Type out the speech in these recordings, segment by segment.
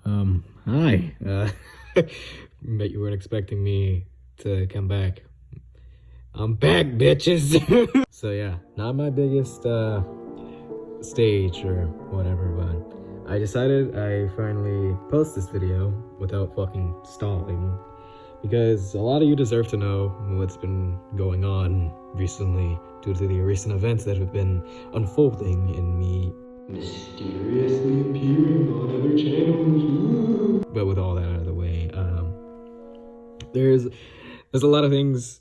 Hi. Bet you weren't expecting me to come back. I'm back, bitches! So yeah, not my biggest, stage or whatever, but I decided I finally post this video without fucking stalling. Because a lot of you deserve to know what's been going on recently due to the recent events that have been unfolding in me mysteriously appearing on other channels. But with all that out of the way, there's a lot of things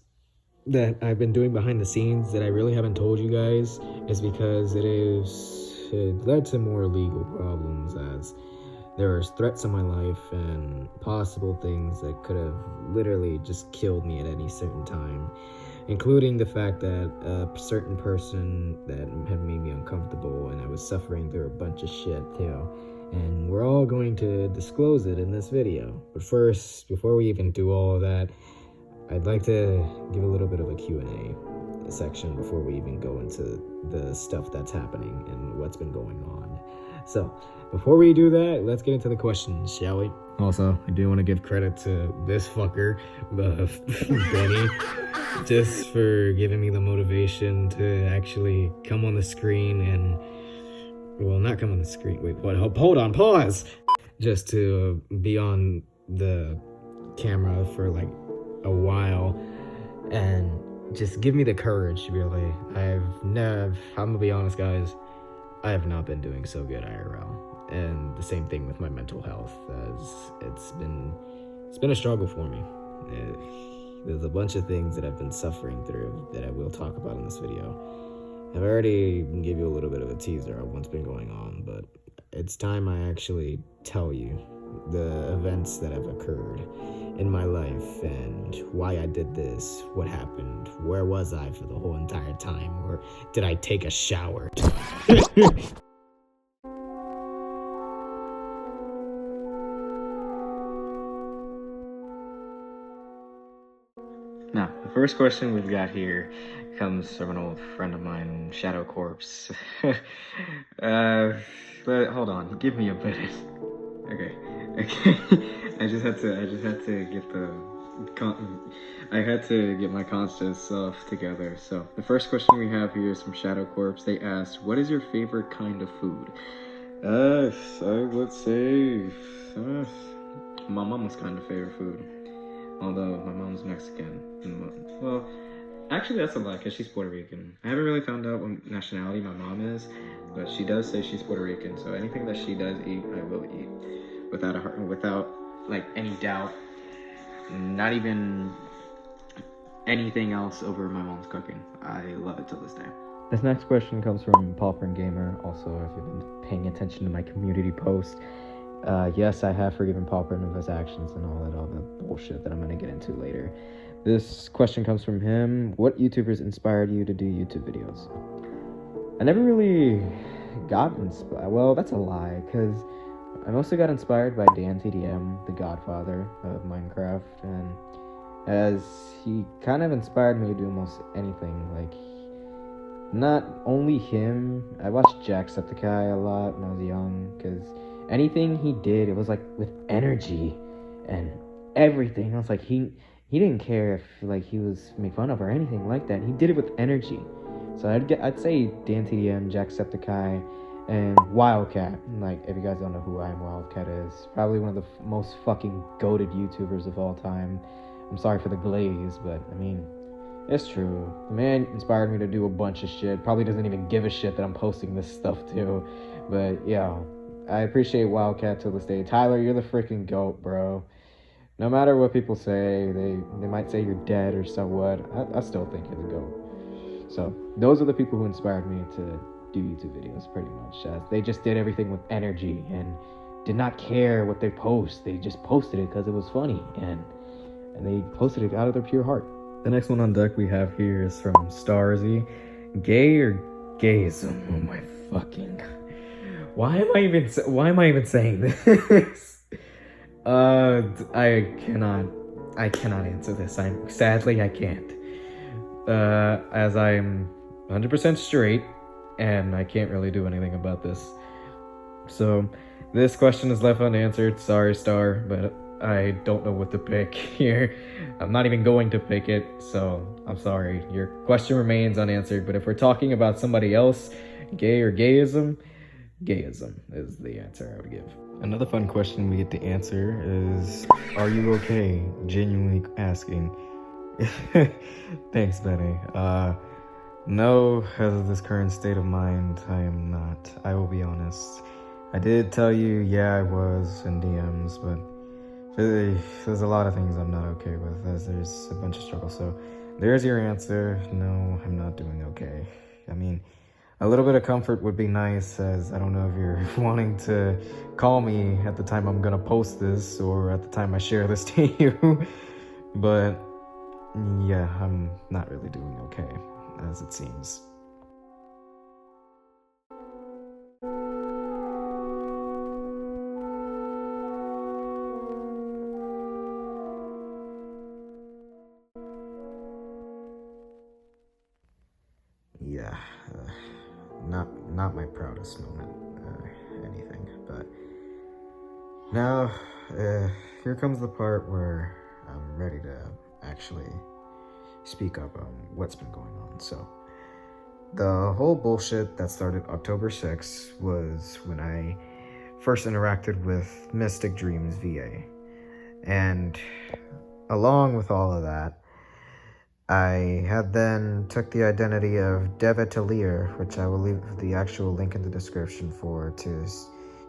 that I've been doing behind the scenes that I really haven't told you guys. Is because it led to more legal problems, as there was threats in my life and possible things that could have literally just killed me at any certain time, including the fact that a certain person that had made me uncomfortable, and I was suffering through a bunch of shit too. And we're all going to disclose it in this video. But first, before we even do all of that, I'd like to give a little bit of a Q&A section before we even go into the stuff that's happening and what's been going on. So, before we do that, let's get into the questions, shall we? Also, I do want to give credit to this fucker, Benny, just for giving me the motivation to actually come on the screen and, well, not come on the screen, wait, what, hold on, pause! Just to be on the camera for like a while and just give me the courage, really. I'm gonna be honest, guys, I have not been doing so good IRL, and the same thing with my mental health, as it's been a struggle for me. There's a bunch of things that I've been suffering through that I will talk about in this video. I've already give you a little bit of a teaser of what's been going on, but it's time I actually tell you the events that have occurred in my life and why I did this, what happened, where was I for the whole entire time, or did I take a shower? Now, the first question we've got here comes from an old friend of mine, Shadow Corpse. But hold on, give me a minute. Okay. I just had to get my conscious self together. So the first question we have here is from Shadow Corpse. They asked, "What is your favorite kind of food?" I would say my mom's kind of favorite food. Although my mom's Mexican. Well, actually that's a lie, because she's Puerto Rican. I haven't really found out what nationality my mom is, but she does say she's Puerto Rican. So anything that she does eat, I will eat without like any doubt. Not even anything else over my mom's cooking. I love it till this day. This next question comes from Pauper Gamer. Also, if you've been paying attention to my community post, yes, I have forgiven Pauper of his actions and all that bullshit that I'm gonna get into later. This question comes from him. What YouTubers inspired you to do YouTube videos? I never really got inspired. Well, that's a lie, because I mostly got inspired by DanTDM, the godfather of Minecraft, and as he kind of inspired me to do almost anything. Like, not only him, I watched Jacksepticeye a lot when I was young, because anything he did, it was like with energy and everything. I was like, he didn't care if like he was made fun of or anything like that. He did it with energy. So I'd say DanTDM, Jacksepticeye, and Wildcat. Like, if you guys don't know who Wildcat is, probably one of the most fucking goated YouTubers of all time. I'm sorry for the glaze, but I mean, it's true. The man inspired me to do a bunch of shit. Probably doesn't even give a shit that I'm posting this stuff too. But yeah, I appreciate Wildcat till this day. Tyler, you're the freaking GOAT, bro. No matter what people say, they might say you're dead or so what, I still think you're the GOAT. So those are the people who inspired me to do YouTube videos, pretty much. They just did everything with energy and did not care what they post. They just posted it because it was funny, and they posted it out of their pure heart. The next one on deck we have here is from Starzy. Gay or gaysm? Oh my fucking... Why am I even saying this? I cannot answer this. Sadly I can't. As I'm 100% straight, and I can't really do anything about this. So, This question is left unanswered. Sorry, Star, but I don't know what to pick here. I'm not even going to pick it, so I'm sorry. Your question remains unanswered, but if we're talking about somebody else, gay or gayism, gayism is the answer I would give. Another fun question we get to answer is, are you okay? Genuinely asking. Thanks, Benny. No, as of this current state of mind, I am not. I will be honest. I did tell you, yeah, I was in DMs, but there's a lot of things I'm not okay with, as there's a bunch of struggles. So there's your answer. No, I'm not doing okay. I mean, a little bit of comfort would be nice, as I don't know if you're wanting to call me at the time I'm gonna post this or at the time I share this to you, but yeah, I'm not really doing okay, as it seems. Yeah, not my proudest moment or anything, but now here comes the part where I'm ready to actually speak up on what's been going on. So the whole bullshit that started October 6th was when I first interacted with Mystic Dreams VA, and along with all of that, I had then took the identity of Devatalir, which I will leave the actual link in the description for to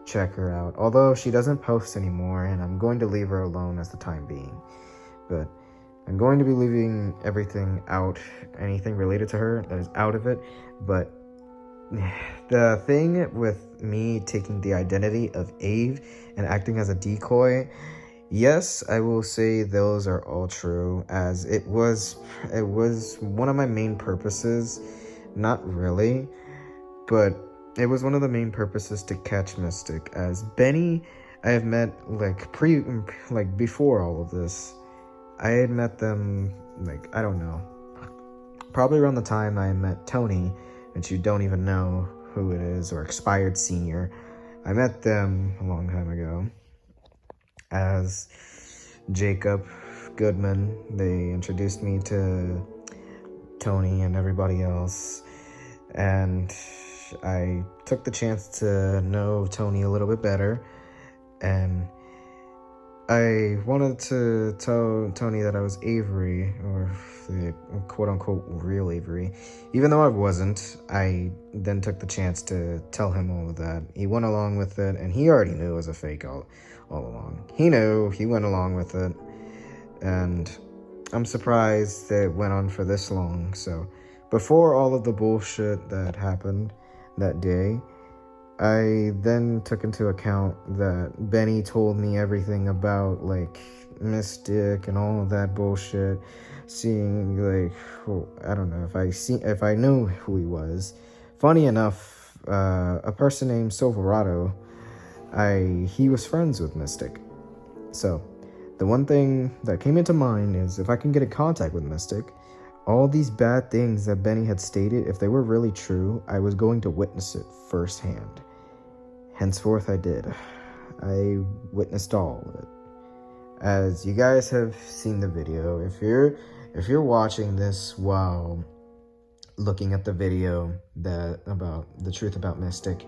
check her out. Although she doesn't post anymore, and I'm going to leave her alone as the time being. But I'm going to be leaving everything out, anything related to her that is out of it. But the thing with me taking the identity of Ave and acting as a decoy, yes, I will say those are all true, as it was one of my main purposes. Not really, but it was one of the main purposes to catch Mystic, as Benny I have met before all of this. I had met them I don't know, probably around the time I met Tony, which you don't even know who it is, or Expired Senior. I met them a long time ago as Jacob Goodman. They introduced me to Tony and everybody else, and I took the chance to know Tony a little bit better, and I wanted to tell Tony that I was Avery, or the quote-unquote real Avery. Even though I wasn't, I then took the chance to tell him all of that. He went along with it, and he already knew it was a fake all along. He knew, he went along with it, and I'm surprised that it went on for this long. So before all of the bullshit that happened that day, I then took into account that Benny told me everything about Mystic and all of that bullshit. Seeing I don't know if I knew who he was. Funny enough, a person named Silverado, he was friends with Mystic. So the one thing that came into mind is, if I can get in contact with Mystic, all these bad things that Benny had stated, if they were really true, I was going to witness it firsthand. Henceforth, I did. I witnessed all of it. As you guys have seen the video, if you're watching this while looking at the video about the truth about Mystic,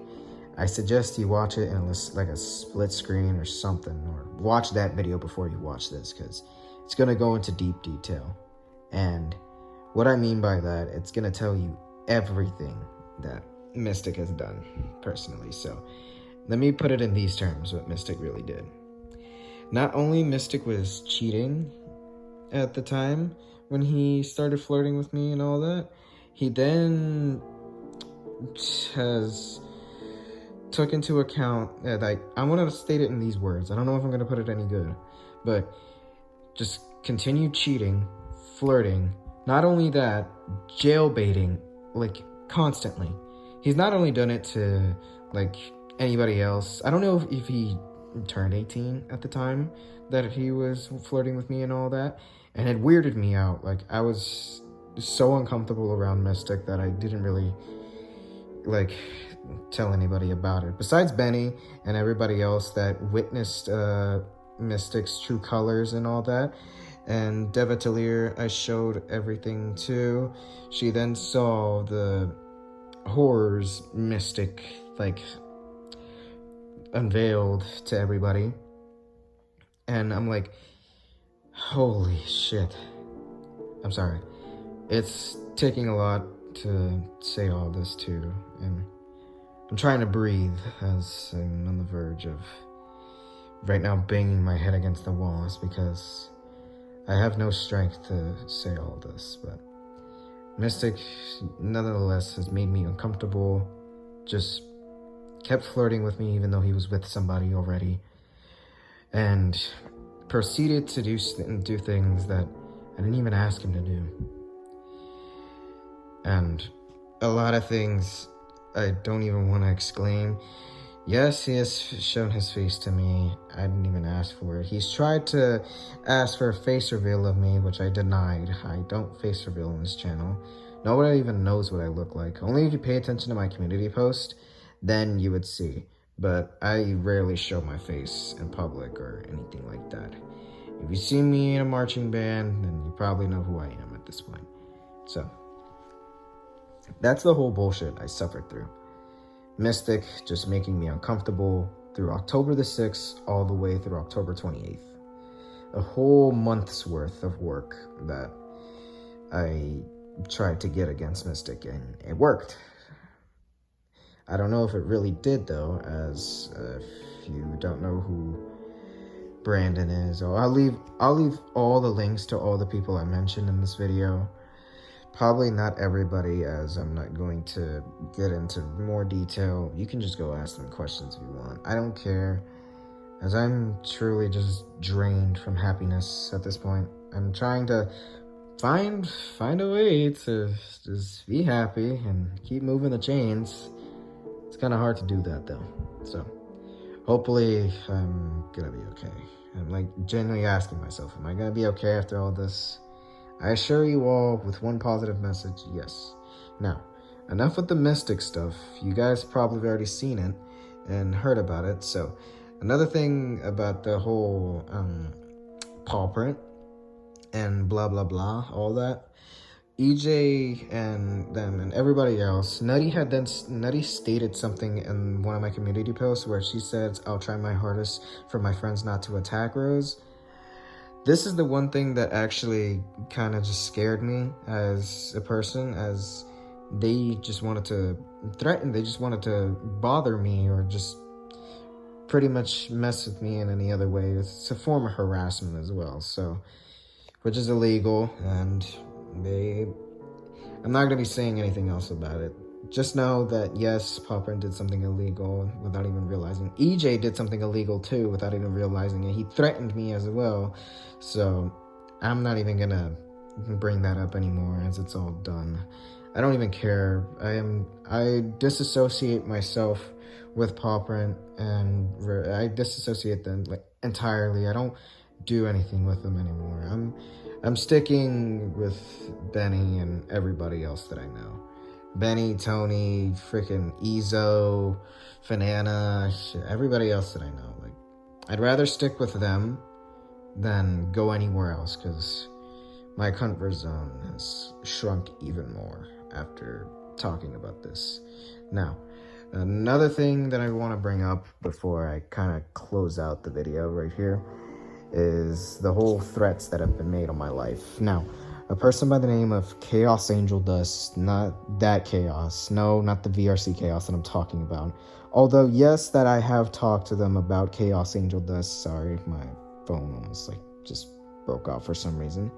I suggest you watch it in a split screen or something, or watch that video before you watch this, because it's going to go into deep detail. And what I mean by that, it's going to tell you everything that Mystic has done personally. So let me put it in these terms, what Mystic really did. Not only Mystic was cheating at the time when he started flirting with me and all that, he then has took into account that I want to state it in these words. I don't know if I'm going to put it any good, but just continued cheating, flirting. Not only that, jailbaiting, constantly. He's not only done it to, anybody else. I don't know if he turned 18 at the time that he was flirting with me and all that, and it weirded me out. I was so uncomfortable around Mystic that I didn't really, tell anybody about it. Besides Benny and everybody else that witnessed Mystic's true colors and all that. And Devatalier, I showed everything to. She then saw the horrors Mystic, like, unveiled to everybody. And I'm like, holy shit. I'm sorry. It's taking a lot to say all this too, and I'm trying to breathe as I'm on the verge of right now banging my head against the walls because I have no strength to say all this, but Mystic nonetheless has made me uncomfortable, just kept flirting with me even though he was with somebody already, and proceeded to do things that I didn't even ask him to do. And a lot of things I don't even want to exclaim. Yes, he has shown his face to me. I didn't even ask for it. He's tried to ask for a face reveal of me, which I denied. I don't face reveal on this channel. Nobody even knows what I look like. Only if you pay attention to my community post, then you would see. But I rarely show my face in public or anything like that. If you see me in a marching band, then you probably know who I am at this point. So that's the whole bullshit I suffered through. Mystic just making me uncomfortable through October the 6th all the way through October 28th. A whole month's worth of work that I tried to get against Mystic, and it worked. I don't know if it really did though, as if you don't know who Brandon is, or I'll leave all the links to all the people I mentioned in this video. Probably not everybody, as I'm not going to get into more detail. You can just go ask them questions if you want. I don't care, as I'm truly just drained from happiness at this point. I'm trying to find a way to just be happy and keep moving the chains. It's kind of hard to do that though. So hopefully I'm gonna be okay. I'm like genuinely asking myself, am I gonna be okay after all this? I assure you all with one positive message, yes. Now, enough with the Mystic stuff. You guys probably have already seen it and heard about it. So, another thing about the whole paw print and blah, blah, blah, all that. EJ and them and everybody else, Nutty stated something in one of my community posts where she says, I'll try my hardest for my friends not to attack Rose. This is the one thing that actually kind of just scared me as a person, as they just wanted to threaten, they just wanted to bother me or just pretty much mess with me in any other way. It's a form of harassment as well, so, which is illegal, and I'm not going to be saying anything else about it. Just know that, yes, Popper did something illegal without even realizing. EJ did something illegal too without even realizing it. He threatened me as well. So I'm not even going to bring that up anymore as it's all done. I don't even care. I disassociate myself with Popper and I disassociate them like entirely. I don't do anything with them anymore. I'm sticking with Benny and everybody else that I know. Benny, Tony, freaking Ezo, Fanana, everybody else that I know. Like, I'd rather stick with them than go anywhere else, because my comfort zone has shrunk even more after talking about this. Now, another thing that I want to bring up before I kind of close out the video right here is the whole threats that have been made on my life. Now, a person by the name of Chaos Angel Dust, not that Chaos, no, not the VRC Chaos that I'm talking about. Although, yes, that I have talked to them about Chaos Angel Dust. Sorry, my phone almost just broke off for some reason.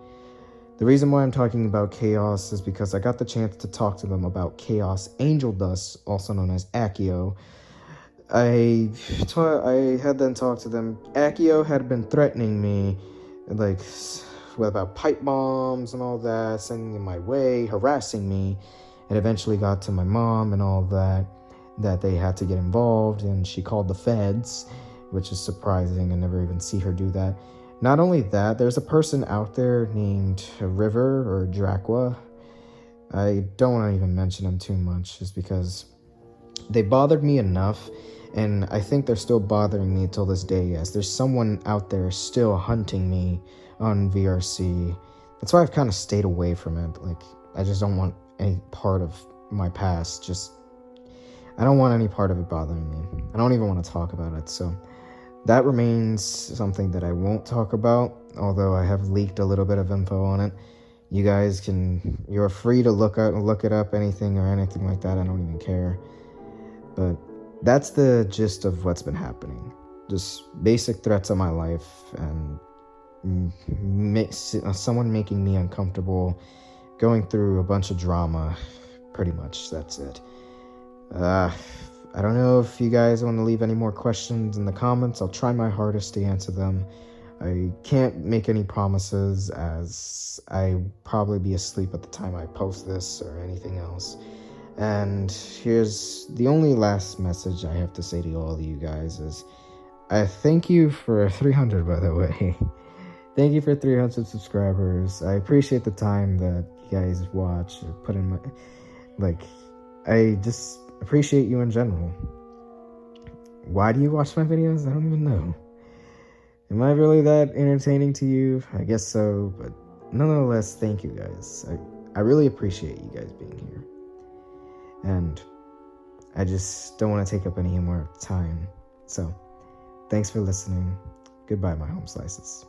The reason why I'm talking about Chaos is because I got the chance to talk to them about Chaos Angel Dust, also known as Accio. I had then talked to them. Accio had been threatening me, like, about pipe bombs and all that, sending in my way, harassing me. It eventually got to my mom and all that they had to get involved, and she called the feds, which is surprising. I never even see her do that. Not only that, there's a person out there named River or Draqua. I don't want to even mention him too much, just because they bothered me enough, and I think they're still bothering me till this day, as there's someone out there still hunting me on VRC. That's why I've kind of stayed away from it. Like, I just don't want any part of my past. I don't want any part of it bothering me. I don't even want to talk about it. So that remains something that I won't talk about, although I have leaked a little bit of info on it. You guys you're free to look it up, anything or anything like that. I don't even care. But that's the gist of what's been happening. Just basic threats on my life and someone making me uncomfortable, going through a bunch of drama. Pretty much, that's it. I don't know if you guys want to leave any more questions in the comments. I'll try my hardest to answer them. I can't make any promises, as I probably be asleep at the time I post this or anything else. And here's the only last message I have to say to all of you guys is, I thank you for 300, by the way. Thank you for 300 subscribers. I appreciate the time that you guys watch or put in I just appreciate you in general. Why do you watch my videos? I don't even know. Am I really that entertaining to you? I guess so, but nonetheless, thank you guys. I really appreciate you guys being here. And I just don't want to take up any more time. So, thanks for listening. Goodbye, my home slices.